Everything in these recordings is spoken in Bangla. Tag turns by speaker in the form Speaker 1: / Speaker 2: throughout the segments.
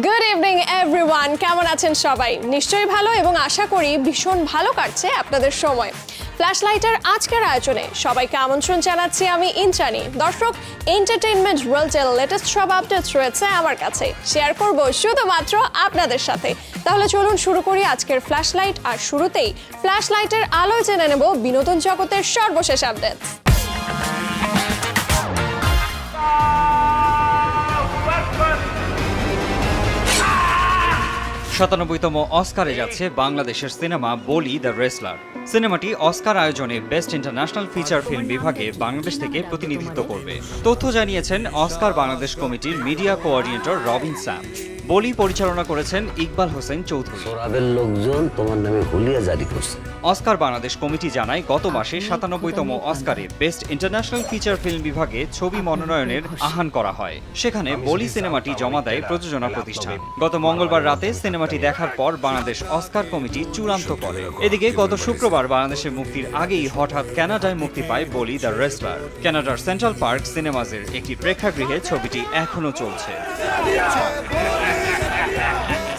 Speaker 1: গুড ইভিনিং এভরিওয়ান, কেমন আছেন সবাই? নিশ্চয়ই ভালো এবং আশা করি ভীষণ ভালো কাটছে আপনাদের সময়। ফ্ল্যাশ লাইটের আজকের আয়োজনে সবাইকে আমন্ত্রণ জানাচ্ছি আমি ইন্দ্রাণী। দর্শক, এন্টারটেইনমেন্ট ওয়ার্ল্ডের লেটেস্ট সব আপডেটস রয়েছে আমার কাছে, শেয়ার করব শুধুমাত্র আপনাদের সাথে। তাহলে চলুন শুরু করি আজকের ফ্ল্যাশ লাইট। আর শুরুতেই ফ্ল্যাশ লাইটের আলোয় জেনে নেব বিনোদন জগতের সর্বশেষ আপডেটস।
Speaker 2: ৯৭তম অস্কারে যাচ্ছে বাংলাদেশের সিনেমা বলি দ্য রেসলার। সিনেমাটি অস্কার আয়োজনে বেস্ট ইন্টারন্যাশনাল ফিচার ফিল্ম বিভাগে বাংলাদেশ থেকে প্রতিনিধিত্ব করবে। তথ্য জানিয়েছেন অস্কার বাংলাদেশ কমিটির মিডিয়া কোঅর্ডিনেটর রবিন স্যাম। বলি পরিচালনা করেছেন ইকবাল হোসেন চৌধুরী।
Speaker 3: সোরাবের লোকজন তোমার নামে হুলিয়া জারি করছে।
Speaker 2: অস্কার বাংলাদেশ কমিটি জানায়, গত মাসে ৯৭তম অস্কারে বেস্ট ইন্টারন্যাশনাল ফিচার ফিল্ম বিভাগে ছবি মনোনয়নের আহ্বান করা হয়। সেখানে বলি সিনেমাটি জমা দেয় প্রযোজনা প্রতিষ্ঠান। গত মঙ্গলবার রাতে সিনেমাটি দেখার পর বাংলাদেশ অস্কার কমিটি চূড়ান্ত করে। এদিকে গত শুক্রবার বাংলাদেশে মুক্তির আগেই হঠাৎ কানাডায় মুক্তি পায় বলি দ্য রেসলার। কানাডার সেন্ট্রাল পার্ক সিনেমাজের একটি প্রেক্ষাগৃহে ছবিটি এখনো চলছে।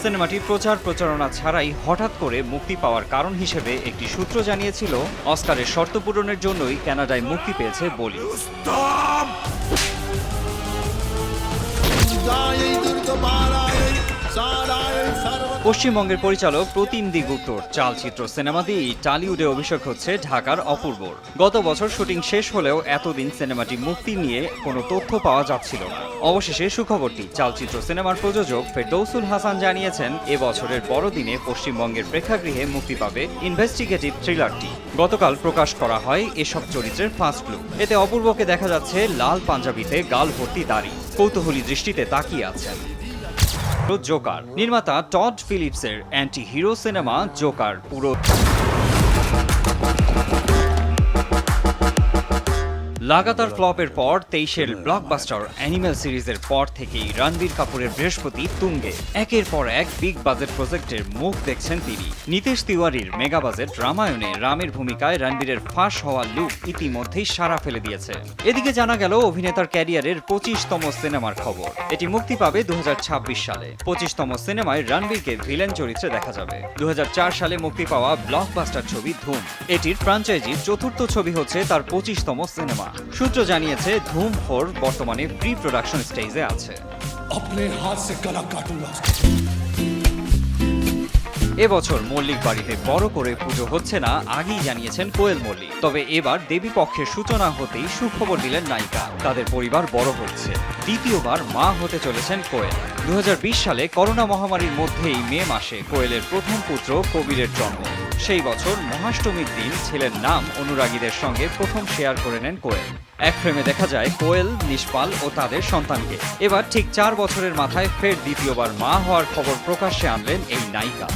Speaker 2: সিনেমাটি প্রচারণা ছাড়াই হঠাৎ করে মুক্তি পাওয়ার কারণ হিসেবে একটি সূত্র জানিয়েছিল, অস্কারের শর্ত পূরণের জন্যই কানাডায় মুক্তি পেয়েছে বলি। পশ্চিমবঙ্গের পরিচালক প্রতিম দিগুপ্তর চালচিত্র সিনেমা দিয়েই টলিউডে অভিষেক হচ্ছে ঢাকার অপূর্বর। গত বছর শুটিং শেষ হলেও এতদিন সিনেমাটি মুক্তি নিয়ে কোনো তথ্য পাওয়া যাচ্ছিল না। অবশেষে সুখবরটি, চালচিত্র সিনেমার প্রযোজক ফেরদৌসুল হাসান জানিয়েছেন, এবছরের বড়দিনে পশ্চিমবঙ্গের প্রেক্ষাগৃহে মুক্তি পাবে ইনভেস্টিগেটিভ থ্রিলারটি। গতকাল প্রকাশ করা হয় এসব চরিত্রের ফার্স্ট লুক। এতে অপূর্বকে দেখা যাচ্ছে লাল পাঞ্জাবিতে গাল ভর্তি দাড়ি, কৌতূহলী দৃষ্টিতে তাকিয়ে আছেন। জোকার নির্মাতা টড ফিলিপসের অ্যান্টি হিরো সিনেমা জোকার পুরো লাগাতার ফ্লপের পর ২৩-এর ব্লকবাস্টার অ্যানিমেল সিরিজের পর থেকেই রণবীর কাপুরের বৃহস্পতি তুঙ্গে। একের পর এক বিগ বাজেট প্রজেক্টের মুখ দেখছেন তিনি। নীতিশ তিওয়ারির মেগা বাজেট রামায়ণে রামের ভূমিকায় রণবীরের ফাঁস হওয়া লুক ইতিমধ্যেই সাড়া ফেলে দিয়েছে। এদিকে জানা গেল অভিনেতার ক্যারিয়ারের ২৫তম সিনেমার খবর। এটি মুক্তি পাবে ২০২৬ সালে। ২৫তম সিনেমায় রণবীরকে ভিলেন চরিত্রে দেখা যাবে। ২০০৪ সালে মুক্তি পাওয়া ব্লকবাস্টার ছবি ধুম, এটির ফ্র্যাঞ্চাইজির চতুর্থ ছবি হচ্ছে তার ২৫তম সিনেমা। সূত্র জানিয়েছে, ধুম 4 বর্তমানে প্রি প্রোডাকশন স্টেজে আছে। এবছর মল্লিক বাড়িতে বড় করে পুজো হচ্ছে না আগেই জানিয়েছেন কোয়েল মল্লিক। তবে এবার দেবী পক্ষের সূচনা হতেই সুখবর দিলেন নায়িকা। তাদের পরিবার বড় হচ্ছে, দ্বিতীয়বার মা হতে চলেছেন কোয়েল। ২০২০ সালে করোনা মহামারীর মধ্যেই মে মাসে কোয়েলের প্রথম পুত্র কবিরের জন্ম। সেই বছর মহাষ্টমীর দিন ছেলের নাম অনুরাগীদের সঙ্গে প্রথম শেয়ার করে নেন কোয়েল। এক ফ্রেমে দেখা যায় কোয়েল, নিষ্পাল ও তাদের সন্তানকে। এবার ঠিক ৪ বছরের মাথায় ফের দ্বিতীয়বার মা হওয়ার খবর প্রকাশ্যে আনলেন এই নায়িকা।